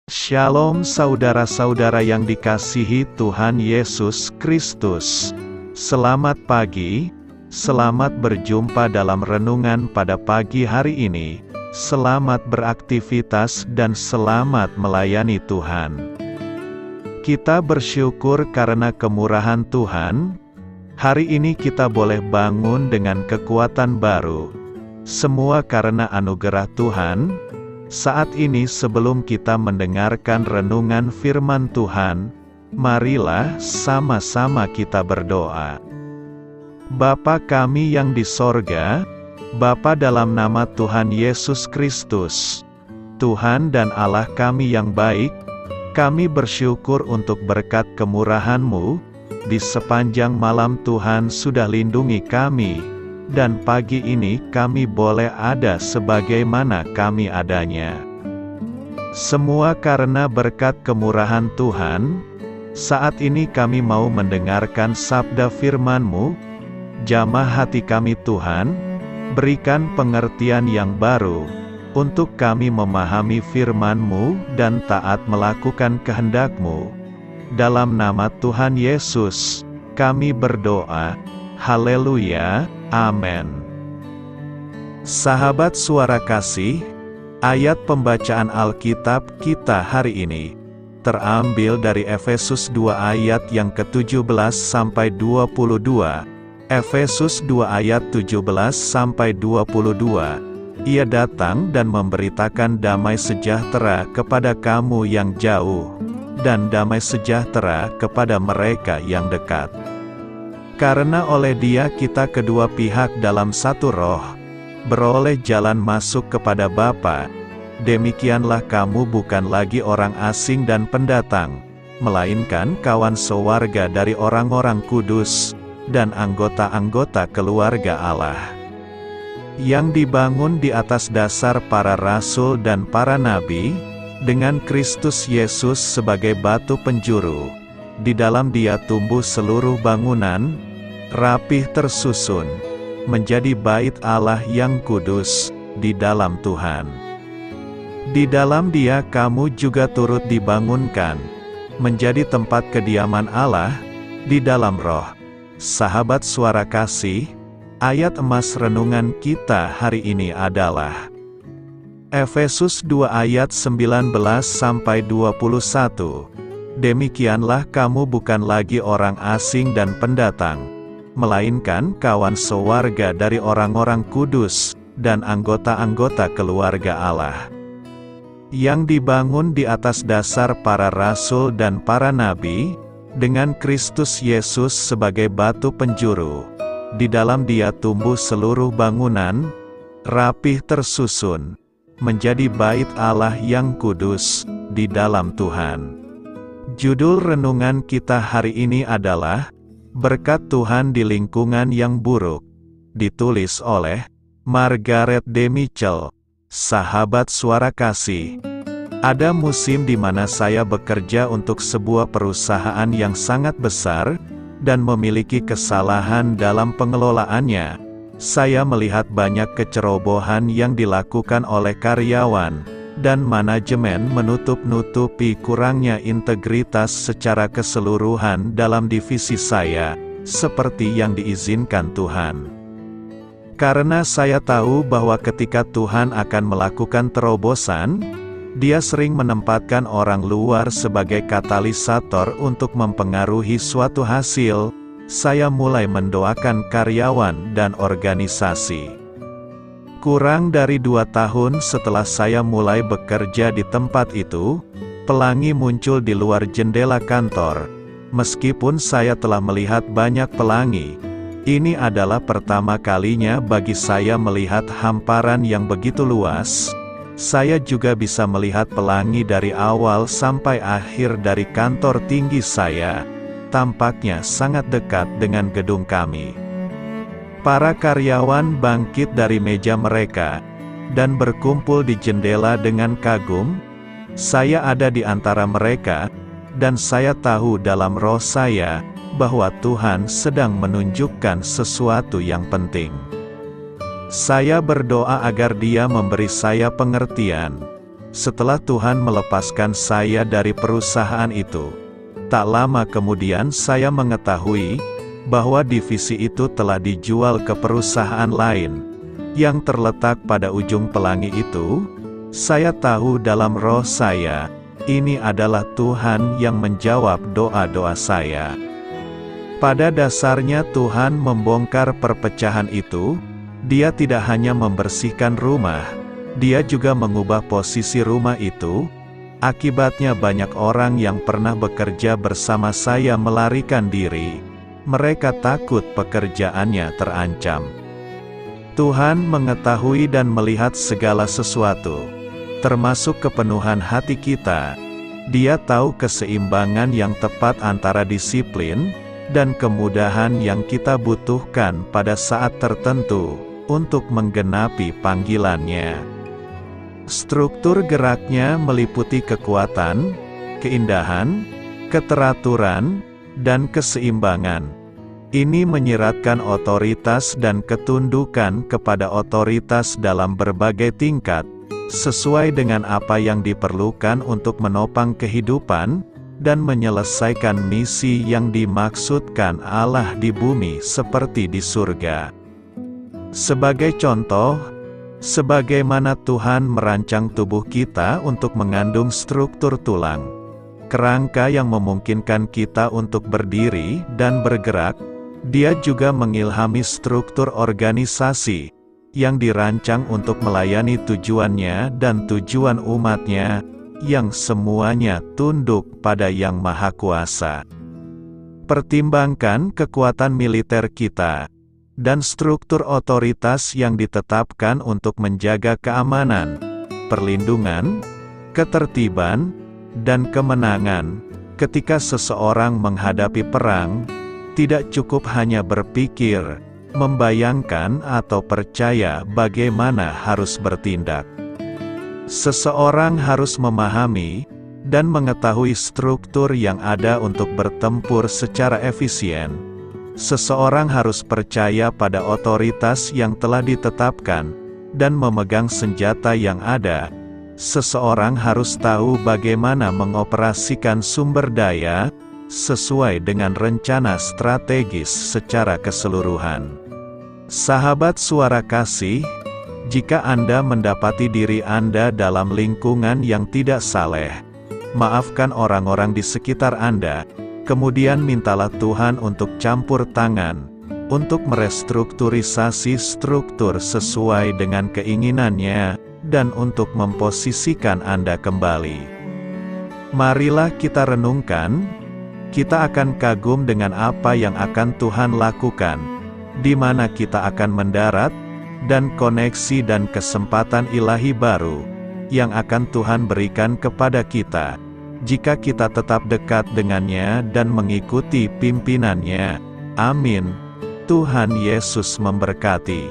Shalom saudara-saudara yang dikasihi Tuhan Yesus Kristus. Selamat pagi, selamat berjumpa dalam renungan pada pagi hari ini. Selamat beraktivitas dan selamat melayani Tuhan. Kita bersyukur karena kemurahan Tuhan. Hari ini kita boleh bangun dengan kekuatan baru. Semua karena anugerah Tuhan. Saat ini sebelum kita mendengarkan renungan firman Tuhan, marilah sama-sama kita berdoa. Bapa kami yang di sorga, Bapa dalam nama Tuhan Yesus Kristus, Tuhan dan Allah kami yang baik, kami bersyukur untuk berkat kemurahan-Mu, di sepanjang malam Tuhan sudah lindungi kami. Dan pagi ini kami boleh ada sebagaimana kami adanya. Semua karena berkat kemurahan Tuhan. Saat ini kami mau mendengarkan sabda firman-Mu. Jamah hati kami Tuhan, berikan pengertian yang baru, untuk kami memahami firman-Mu dan taat melakukan kehendak-Mu. Dalam nama Tuhan Yesus, kami berdoa. Haleluya. Amin. Sahabat suara kasih, ayat pembacaan Alkitab kita hari ini terambil dari Efesus 2 ayat yang ke-17 sampai 22. Efesus 2 ayat 17 sampai 22. Ia datang dan memberitakan damai sejahtera kepada kamu yang jauh, dan damai sejahtera kepada mereka yang dekat. Karena oleh Dia kita kedua pihak dalam satu roh, beroleh jalan masuk kepada Bapa. Demikianlah kamu bukan lagi orang asing dan pendatang, melainkan kawan sewarga dari orang-orang kudus, dan anggota-anggota keluarga Allah, yang dibangun di atas dasar para rasul dan para nabi, dengan Kristus Yesus sebagai batu penjuru. Di dalam Dia tumbuh seluruh bangunan, rapih tersusun, menjadi bait Allah yang kudus, di dalam Tuhan. Di dalam Dia kamu juga turut dibangunkan, menjadi tempat kediaman Allah, di dalam Roh. Sahabat suara kasih, ayat emas renungan kita hari ini adalah Efesus 2 ayat 19 sampai 21. Demikianlah kamu bukan lagi orang asing dan pendatang, melainkan kawan sewarga dari orang-orang kudus, dan anggota-anggota keluarga Allah, yang dibangun di atas dasar para rasul dan para nabi, dengan Kristus Yesus sebagai batu penjuru. Di dalam Dia tumbuh seluruh bangunan, rapih tersusun, menjadi bait Allah yang kudus, di dalam Tuhan. Judul renungan kita hari ini adalah Berkat Tuhan di Lingkungan yang Buruk. Ditulis oleh Margaret D. Mitchell. Sahabat suara kasih, ada musim di mana saya bekerja untuk sebuah perusahaan yang sangat besar, dan memiliki kesalahan dalam pengelolaannya. Saya melihat banyak kecerobohan yang dilakukan oleh karyawan, dan manajemen menutup-nutupi kurangnya integritas secara keseluruhan dalam divisi saya, seperti yang diizinkan Tuhan. Karena saya tahu bahwa ketika Tuhan akan melakukan terobosan, Dia sering menempatkan orang luar sebagai katalisator untuk mempengaruhi suatu hasil. Saya mulai mendoakan karyawan dan organisasi. Kurang dari 2 tahun setelah saya mulai bekerja di tempat itu, pelangi muncul di luar jendela kantor. Meskipun saya telah melihat banyak pelangi, ini adalah pertama kalinya bagi saya melihat hamparan yang begitu luas. Saya juga bisa melihat pelangi dari awal sampai akhir dari kantor tinggi saya. Tampaknya sangat dekat dengan gedung kami. Para karyawan bangkit dari meja mereka, dan berkumpul di jendela dengan kagum. Saya ada di antara mereka, dan saya tahu dalam roh saya, bahwa Tuhan sedang menunjukkan sesuatu yang penting. Saya berdoa agar Dia memberi saya pengertian, Setelah Tuhan melepaskan saya dari perusahaan itu, tak lama kemudian saya mengetahui bahwa divisi itu telah dijual ke perusahaan lain yang terletak pada ujung pelangi itu. Saya tahu dalam roh saya, ini adalah Tuhan yang menjawab doa-doa saya. Pada dasarnya Tuhan membongkar perpecahan itu. Dia tidak hanya membersihkan rumah, Dia juga mengubah posisi rumah itu. Akibatnya banyak orang yang pernah bekerja bersama saya melarikan diri. Mereka takut pekerjaannya terancam. Tuhan mengetahui dan melihat segala sesuatu, termasuk kepenuhan hati kita. Dia tahu keseimbangan yang tepat antara disiplin dan kemudahan yang kita butuhkan pada saat tertentu untuk menggenapi panggilannya. Struktur geraknya meliputi kekuatan, keindahan, keteraturan, dan keseimbangan. Ini menyiratkan otoritas dan ketundukan kepada otoritas dalam berbagai tingkat, sesuai dengan apa yang diperlukan untuk menopang kehidupan dan menyelesaikan misi yang dimaksudkan Allah di bumi seperti di surga. Sebagai contoh, sebagaimana Tuhan merancang tubuh kita untuk mengandung struktur tulang, kerangka yang memungkinkan kita untuk berdiri dan bergerak, Dia juga mengilhami struktur organisasi yang dirancang untuk melayani tujuannya dan tujuan umatnya, yang semuanya tunduk pada Yang Maha Kuasa. Pertimbangkan kekuatan militer kita dan struktur otoritas yang ditetapkan untuk menjaga keamanan, perlindungan, ketertiban, dan kemenangan. Ketika seseorang menghadapi perang, tidak cukup hanya berpikir, membayangkan atau percaya bagaimana harus bertindak. Seseorang harus memahami dan mengetahui struktur yang ada untuk bertempur secara efisien. Seseorang harus percaya pada otoritas yang telah ditetapkan, dan memegang senjata yang ada. Seseorang harus tahu bagaimana mengoperasikan sumber daya, sesuai dengan rencana strategis secara keseluruhan. Sahabat Suara Kasih, jika Anda mendapati diri Anda dalam lingkungan yang tidak saleh, maafkan orang-orang di sekitar Anda. Kemudian mintalah Tuhan untuk campur tangan, untuk merestrukturisasi struktur sesuai dengan keinginannya, dan untuk memposisikan Anda kembali. Marilah kita renungkan, kita akan kagum dengan apa yang akan Tuhan lakukan, di mana kita akan mendarat, dan koneksi dan kesempatan ilahi baru, yang akan Tuhan berikan kepada kita, jika kita tetap dekat dengannya dan mengikuti pimpinannya. Amin. Tuhan Yesus memberkati.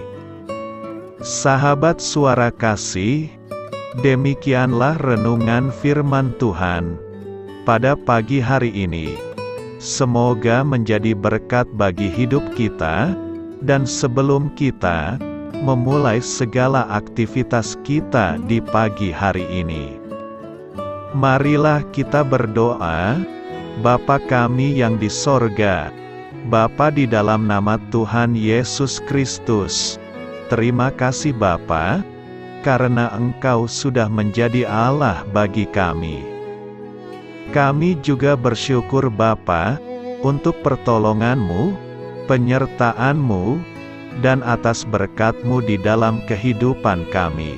Sahabat Suara Kasih, demikianlah renungan firman Tuhan pada pagi hari ini. Semoga menjadi berkat bagi hidup kita, dan sebelum kita memulai segala aktivitas kita di pagi hari ini, marilah kita berdoa. Bapa kami yang di sorga, Bapa, di dalam nama Tuhan Yesus Kristus, terima kasih Bapa, karena Engkau sudah menjadi Allah bagi kami. Kami juga bersyukur Bapa, untuk pertolongan-Mu, penyertaan-Mu, dan atas berkat-Mu di dalam kehidupan kami.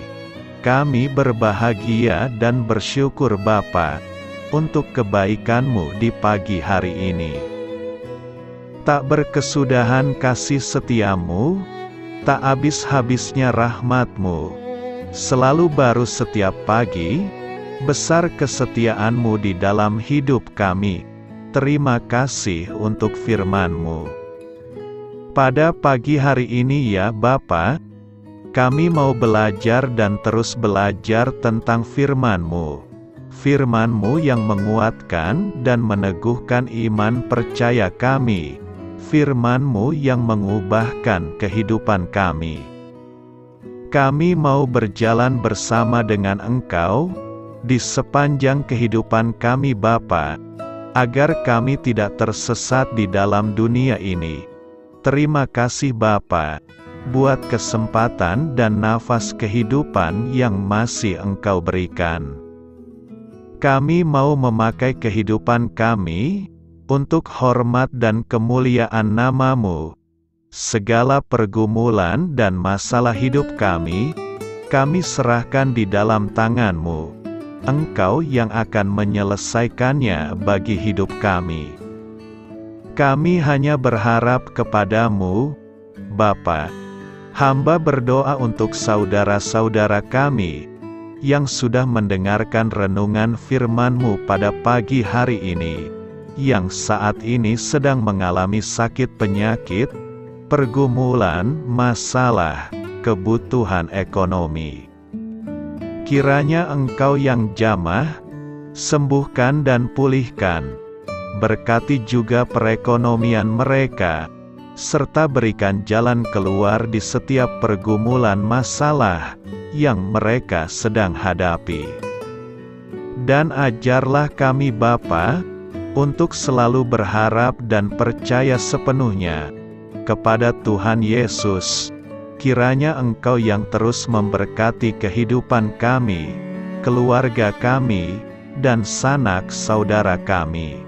Kami berbahagia dan bersyukur Bapa, untuk kebaikan-Mu di pagi hari ini. Tak berkesudahan kasih setia-Mu, tak habis-habisnya rahmat-Mu, selalu baru setiap pagi, besar kesetiaan-Mu di dalam hidup kami. Terima kasih untuk firman-Mu. Pada pagi hari ini ya Bapa, kami mau belajar dan terus belajar tentang firman-Mu. Firman-Mu yang menguatkan dan meneguhkan iman percaya kami. Firman-Mu yang mengubahkan kehidupan kami. Kami mau berjalan bersama dengan Engkau, di sepanjang kehidupan kami Bapa, agar kami tidak tersesat di dalam dunia ini. Terima kasih Bapa, buat kesempatan dan nafas kehidupan yang masih Engkau berikan. Kami mau memakai kehidupan kami untuk hormat dan kemuliaan nama-Mu. Segala pergumulan dan masalah hidup kami serahkan di dalam tangan-Mu. Engkau yang akan menyelesaikannya bagi hidup kami. Kami hanya berharap kepada-Mu, Bapa. Hamba berdoa untuk saudara-saudara kami yang sudah mendengarkan renungan firman-Mu pada pagi hari ini, yang saat ini sedang mengalami sakit penyakit, pergumulan, masalah, kebutuhan ekonomi. Kiranya Engkau yang jamah, sembuhkan dan pulihkan. Berkati juga perekonomian mereka, serta berikan jalan keluar di setiap pergumulan masalah yang mereka sedang hadapi. Dan ajarlah kami Bapa, untuk selalu berharap dan percaya sepenuhnya kepada Tuhan Yesus. Kiranya Engkau yang terus memberkati kehidupan kami, keluarga kami, dan sanak saudara kami.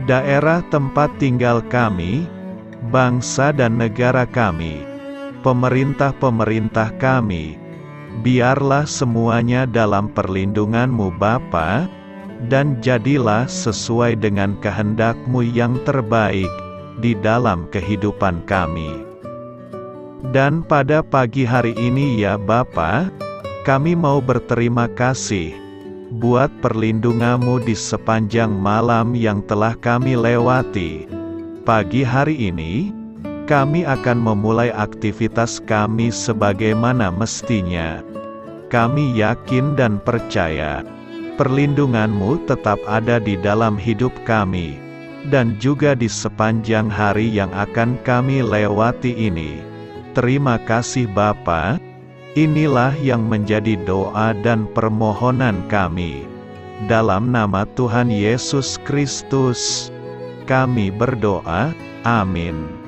Daerah tempat tinggal kami, bangsa dan negara kami, pemerintah-pemerintah kami, biarlah semuanya dalam perlindungan-Mu Bapa, dan jadilah sesuai dengan kehendak-Mu yang terbaik di dalam kehidupan kami. Dan pada pagi hari ini ya Bapa, kami mau berterima kasih buat perlindungan-Mu di sepanjang malam yang telah kami lewati. Pagi hari ini, kami akan memulai aktivitas kami sebagaimana mestinya. Kami yakin dan percaya, perlindungan-Mu tetap ada di dalam hidup kami, dan juga di sepanjang hari yang akan kami lewati ini. Terima kasih Bapa, inilah yang menjadi doa dan permohonan kami. Dalam nama Tuhan Yesus Kristus, kami berdoa, amin.